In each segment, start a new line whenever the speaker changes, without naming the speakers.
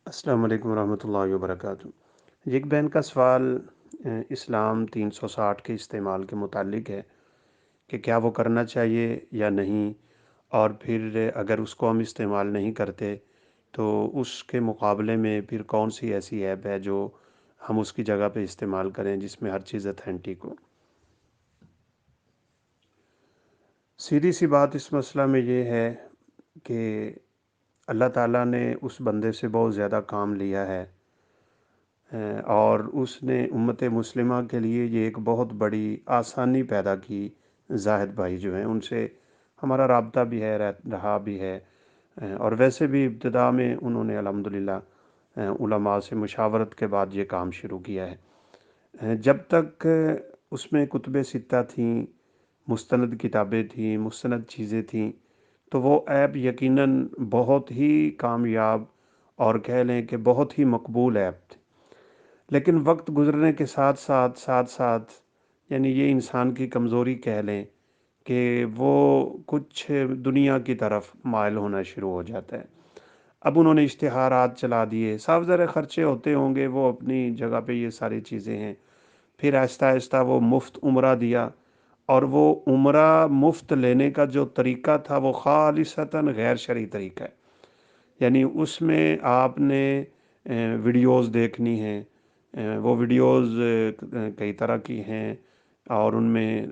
السلام علیکم ورحمۃ اللہ وبرکاتہ۔ ایک بہن کا سوال اسلام 360 کے استعمال کے متعلق ہے کہ کیا وہ کرنا چاہیے یا نہیں، اور پھر اگر اس کو ہم استعمال نہیں کرتے تو اس کے مقابلے میں پھر کون سی ایسی ایپ ہے جو ہم اس کی جگہ پہ استعمال کریں جس میں ہر چیز اتھینٹک ہو۔ سیدھی سی بات اس مسئلہ میں یہ ہے کہ اللہ تعالیٰ نے اس بندے سے بہت زیادہ کام لیا ہے، اور اس نے امت مسلمہ کے لیے یہ ایک بہت بڑی آسانی پیدا کی۔ زاہد بھائی جو ہیں ان سے ہمارا رابطہ بھی ہے، رہا بھی ہے، اور ویسے بھی ابتدا میں انہوں نے الحمدللہ علماء سے مشاورت کے بعد یہ کام شروع کیا ہے۔ جب تک اس میں کتب ستہ تھیں، مستند کتابیں تھیں، مستند چیزیں تھیں، تو وہ ایپ یقیناً بہت ہی کامیاب اور کہہ لیں کہ بہت ہی مقبول ایپ تھی۔ لیکن وقت گزرنے کے ساتھ یعنی یہ انسان کی کمزوری کہہ لیں کہ وہ کچھ دنیا کی طرف مائل ہونا شروع ہو جاتا ہے۔ اب انہوں نے اشتہارات چلا دیے، صاف ظاہر خرچے ہوتے ہوں گے، وہ اپنی جگہ پہ یہ ساری چیزیں ہیں۔ پھر آہستہ آہستہ وہ مفت عمرہ دیا، اور وہ عمرہ مفت لینے کا جو طریقہ تھا وہ خالصتاً غیر شرعی طریقہ ہے۔ یعنی اس میں آپ نے ویڈیوز دیکھنی ہیں، وہ ویڈیوز کئی طرح کی ہیں، اور ان میں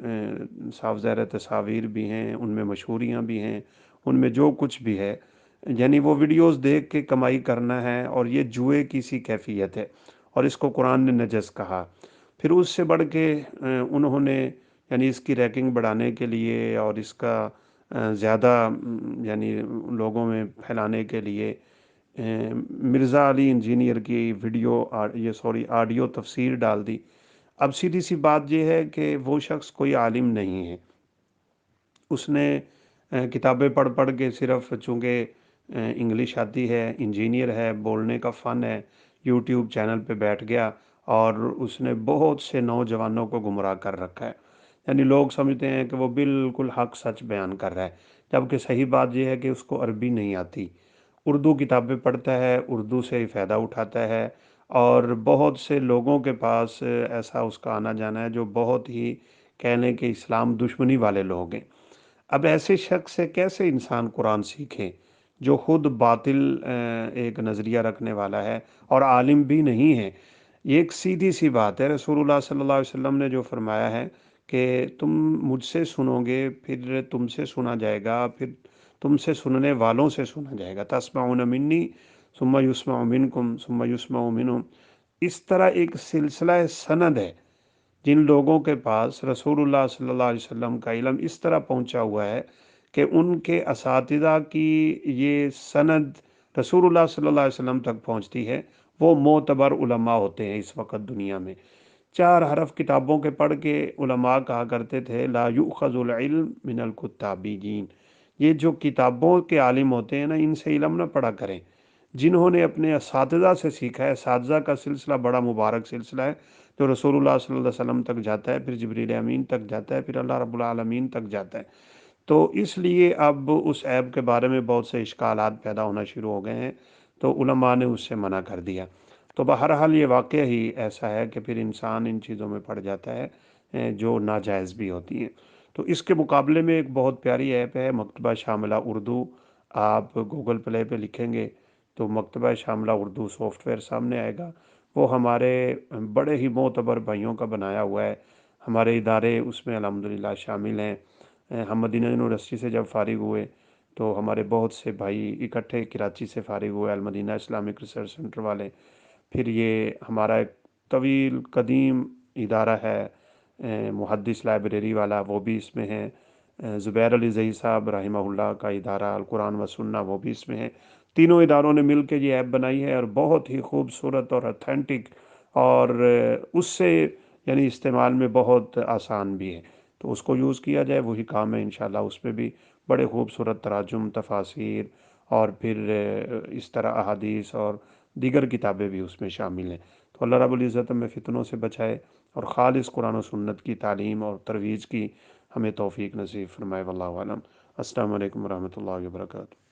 صاف ظاہر تصاویر بھی ہیں، ان میں مشہوریاں بھی ہیں، ان میں جو کچھ بھی ہے، یعنی وہ ویڈیوز دیکھ کے کمائی کرنا ہے، اور یہ جوئے کی سی کیفیت ہے، اور اس کو قرآن نے نجس کہا۔ پھر اس سے بڑھ کے انہوں نے یعنی اس کی ریکنگ بڑھانے کے لیے اور اس کا زیادہ یعنی لوگوں میں پھیلانے کے لیے مرزا علی انجینئر کی آڈیو تفسیر ڈال دی۔ اب سیدھی سی بات یہ ہے کہ وہ شخص کوئی عالم نہیں ہے، اس نے کتابیں پڑھ پڑھ کے صرف چونکہ انگلش آتی ہے، انجینئر ہے، بولنے کا فن ہے، یوٹیوب چینل پہ بیٹھ گیا اور اس نے بہت سے نوجوانوں کو گمراہ کر رکھا ہے۔ یعنی لوگ سمجھتے ہیں کہ وہ بالکل حق سچ بیان کر رہا ہے، جبکہ صحیح بات یہ ہے کہ اس کو عربی نہیں آتی، اردو کتابیں پڑھتا ہے، اردو سے ہی فائدہ اٹھاتا ہے، اور بہت سے لوگوں کے پاس ایسا اس کا آنا جانا ہے جو بہت ہی کہہ لیں کہ اسلام دشمنی والے لوگ ہیں۔ اب ایسے شخص سے کیسے انسان قرآن سیکھے جو خود باطل ایک نظریہ رکھنے والا ہے اور عالم بھی نہیں ہے؟ یہ ایک سیدھی سی بات ہے، رسول اللہ صلی اللہ علیہ وسلم نے جو فرمایا ہے کہ تم مجھ سے سنو گے، پھر تم سے سنا جائے گا، پھر تم سے سننے والوں سے سنا جائے گا، تسمعون منی ثم یسمع منکم ثم یسمع منہم۔ اس طرح ایک سلسلہ سند ہے، جن لوگوں کے پاس رسول اللہ صلی اللہ علیہ وسلم کا علم اس طرح پہنچا ہوا ہے کہ ان کے اساتذہ کی یہ سند رسول اللہ صلی اللہ علیہ وسلم تک پہنچتی ہے، وہ معتبر علماء ہوتے ہیں اس وقت دنیا میں۔ 4 حرف کتابوں کے پڑھ کے علماء کہا کرتے تھے لا یؤخذ العلم من الکتابیین، یہ جو کتابوں کے عالم ہوتے ہیں نا، ان سے علم نہ پڑھا کریں، جنہوں نے اپنے اساتذہ سے سیکھا ہے۔ اساتذہ کا سلسلہ بڑا مبارک سلسلہ ہے، جو رسول اللہ صلی اللہ علیہ وسلم تک جاتا ہے، پھر جبریل امین تک جاتا ہے، پھر اللہ رب العالمین تک جاتا ہے۔ تو اس لیے اب اس ایپ کے بارے میں بہت سے اشکالات پیدا ہونا شروع ہو گئے ہیں، تو علماء نے اس سے منع کر دیا۔ تو بہرحال یہ واقعہ ہی ایسا ہے کہ پھر انسان ان چیزوں میں پڑ جاتا ہے جو ناجائز بھی ہوتی ہیں۔ تو اس کے مقابلے میں ایک بہت پیاری ایپ ہے مکتبہ شاملہ اردو، آپ گوگل پلے پہ لکھیں گے تو مکتبہ شاملہ اردو سافٹ ویئر سامنے آئے گا۔ وہ ہمارے بڑے ہی معتبر بھائیوں کا بنایا ہوا ہے، ہمارے ادارے اس میں الحمدللہ شامل ہیں۔ ہم مدینہ یونیورسٹی سے جب فارغ ہوئے تو ہمارے بہت سے بھائی اکٹھے کراچی سے فارغ ہوئے، المدینہ اسلامک ریسرچ سینٹر والے۔ پھر یہ ہمارا ایک طویل قدیم ادارہ ہے محدث لائبریری والا، وہ بھی اس میں ہے۔ زبیر علی زئی صاحب رحمہ اللہ کا ادارہ القرآن و سنہ، وہ بھی اس میں ہے۔ تینوں اداروں نے مل کے یہ ایپ بنائی ہے، اور بہت ہی خوبصورت اور اتھینٹک، اور اس سے یعنی استعمال میں بہت آسان بھی ہے، تو اس کو یوز کیا جائے وہی کام ہے انشاءاللہ۔ اس میں بھی بڑے خوبصورت تراجم، تفاسیر، اور پھر اس طرح احادیث اور دیگر کتابیں بھی اس میں شامل ہیں۔ تو اللہ رب العزت ہمیں فتنوں سے بچائے اور خالص قرآن و سنت کی تعلیم اور ترویج کی ہمیں توفیق نصیب فرمائے۔ واللہ اعلم۔ السلام علیکم ورحمۃ اللہ وبرکاتہ۔